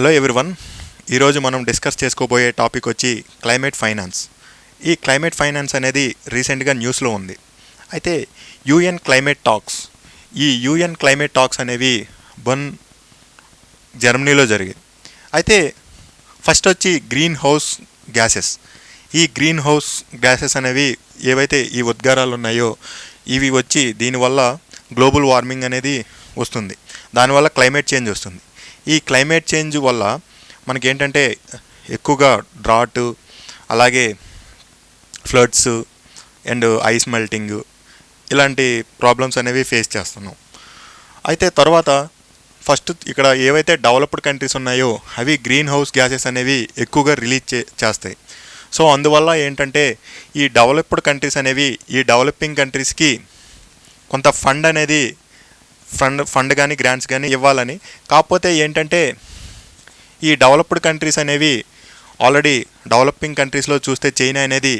Hello everyone. ఈరోజు మనం discuss చేసుకోబోయే టాపిక్ వచ్చి క్లైమేట్ ఫైనాన్స్. ఈ క్లైమేట్ ఫైనాన్స్ అనేది రీసెంట్గా న్యూస్లో ఉంది. అయితే యూఎన్ క్లైమేట్ టాక్స్, ఈ యూఎన్ క్లైమేట్ టాక్స్ అనేవి జర్మనీలో జరిగాయి. అయితే ఫస్ట్ వచ్చి గ్రీన్ హౌస్ గ్యాసెస్. ఈ గ్రీన్ హౌస్ గ్యాసెస్ అనేవి ఏవైతే ఈ ఉద్గారాలు ఉన్నాయో ఇవి వచ్చి దీనివల్ల గ్లోబల్ వార్మింగ్ అనేది వస్తుంది, దానివల్ల క్లైమేట్ చేంజ్ వస్తుంది. ఈ క్లైమేట్ చేంజ్ వల్ల మనకేంటంటే ఎక్కువగా డ్రాట్, అలాగే ఫ్లడ్స్ అండ్ ఐస్ మెల్టింగ్ ఇలాంటి ప్రాబ్లమ్స్ అనేవి ఫేస్ చేస్తున్నాం. అయితే తర్వాత ఫస్ట్ ఇక్కడ ఏవైతే డెవలప్డ్ కంట్రీస్ ఉన్నాయో అవి గ్రీన్ హౌస్ గ్యాసెస్ అనేవి ఎక్కువగా రిలీజ్ చేస్తాయి. సో అందువల్ల ఏంటంటే ఈ డెవలప్డ్ కంట్రీస్ అనేవి ఈ డెవలపింగ్ కంట్రీస్కి కొంత ఫండ్ అనేది ఫండ్ కానీ గ్రాంట్స్ కానీ ఇవ్వాలని. కాకపోతే ఏంటంటే ఈ డెవలప్డ్ కంట్రీస్ అనేవి ఆల్రెడీ డెవలపింగ్ కంట్రీస్లో చూస్తే చైనా అనేది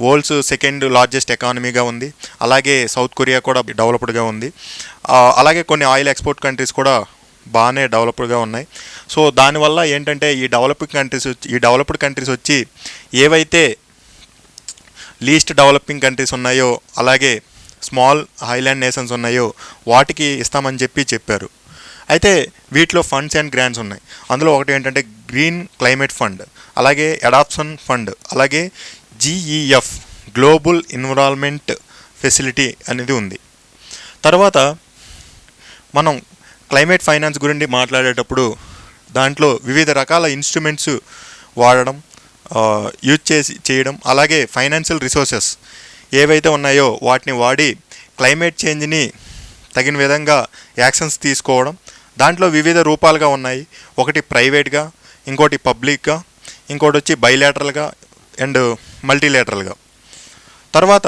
వరల్డ్స్ సెకండ్ లార్జెస్ట్ ఎకానమీగా ఉంది. అలాగే సౌత్ కొరియా కూడా డెవలప్డ్గా ఉంది. అలాగే కొన్ని ఆయిల్ ఎక్స్పోర్ట్ కంట్రీస్ కూడా బాగానే డెవలప్డ్గా ఉన్నాయి. సో దానివల్ల ఏంటంటే ఈ డెవలప్డ్ కంట్రీస్ వచ్చి ఏవైతే లీస్ట్ డెవలపింగ్ కంట్రీస్ ఉన్నాయో అలాగే స్మాల్ హైలాండ్ నేషన్స్ ఉన్నాయో వాటికి ఇస్తామని చెప్పారు. అయితే వీటిలో ఫండ్స్ అండ్ గ్రాంట్స్ ఉన్నాయి. అందులో ఒకటి ఏంటంటే గ్రీన్ క్లైమేట్ ఫండ్, అలాగే అడాప్షన్ ఫండ్, అలాగే GEF గ్లోబల్ ఎన్విరాన్మెంట్ ఫెసిలిటీ అనేది ఉంది. తర్వాత మనం క్లైమేట్ ఫైనాన్స్ గురించి మాట్లాడేటప్పుడు దాంట్లో వివిధ రకాల ఇన్స్ట్రుమెంట్స్ వాడడం, యూజ్ చేయడం, అలాగే ఫైనాన్షియల్ రిసోర్సెస్ ఏవైతే ఉన్నాయో వాటిని వాడి క్లైమేట్ చేంజ్ని తగిన విధంగా యాక్షన్స్ తీసుకోవడం. దాంట్లో వివిధ రూపాలుగా ఉన్నాయి. ఒకటి ప్రైవేట్గా, ఇంకోటి పబ్లిక్గా, ఇంకోటి వచ్చి బైలాటరల్గా అండ్ మల్టీలేటరల్గా. తర్వాత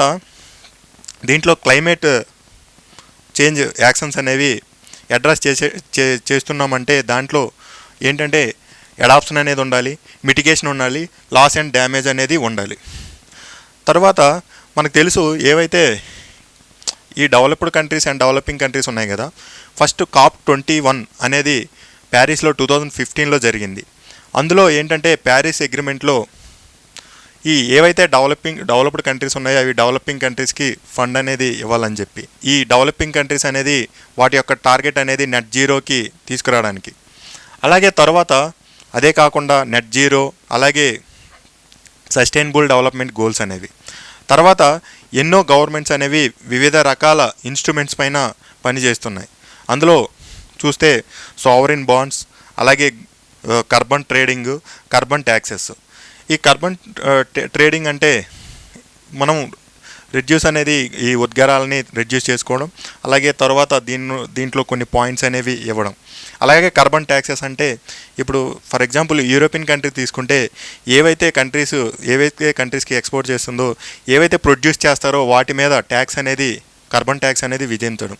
దీంట్లో క్లైమేట్ చేంజ్ యాక్షన్స్ అనేవి అడ్రస్ చేస్తున్నామంటే దాంట్లో ఏంటంటే అడాప్షన్ అనేది ఉండాలి, మిటిగేషన్ ఉండాలి, లాస్ అండ్ డ్యామేజ్ అనేది ఉండాలి. తర్వాత మనకు తెలుసు ఏవైతే ఈ developed countries and developing countries ఉన్నాయి కదా, ఫస్ట్ COP21 అనేది ప్యారిస్లో 2015లో జరిగింది. అందులో ఏంటంటే ప్యారిస్ అగ్రిమెంట్లో ఈ ఏవైతే డెవలప్డ్ కంట్రీస్ ఉన్నాయో అవి డెవలపింగ్ కంట్రీస్కి ఫండ్ అనేది ఇవ్వాలని చెప్పి, ఈ డెవలపింగ్ కంట్రీస్ అనేది వాటి యొక్క టార్గెట్ అనేది నెట్ జీరోకి తీసుకురావడానికి. అలాగే తర్వాత అదే కాకుండా నెట్ జీరో, అలాగే సస్టైనబుల్ డెవలప్మెంట్ గోల్స్ అనేవి. తర్వాత ఎన్నో గవర్నమెంట్స్ అనేవి వివిధ రకాల ఇన్స్ట్రుమెంట్స్ పైన పనిచేస్తున్నాయి. అందులో చూస్తే సావరిన్ బాండ్స్, అలాగే కార్బన్ ట్రేడింగ్, కార్బన్ ట్యాక్సెస్. ఈ కార్బన్ ట్రేడింగ్ అంటే మనం రెడ్యూస్ అనేది ఈ ఉద్గారాలని రెడ్యూస్ చేసుకోవడం, అలాగే తర్వాత దీంట్లో కొన్ని పాయింట్స్ అనేవి ఇవ్వడం. అలాగే కార్బన్ ట్యాక్సెస్ అంటే ఇప్పుడు ఫర్ ఎగ్జాంపుల్ యూరోపియన్ కంట్రీ తీసుకుంటే ఏవైతే కంట్రీస్కి ఎక్స్పోర్ట్ చేస్తుందో, ఏవైతే ప్రొడ్యూస్ చేస్తారో వాటి మీద కార్బన్ ట్యాక్స్ అనేది విధించడం.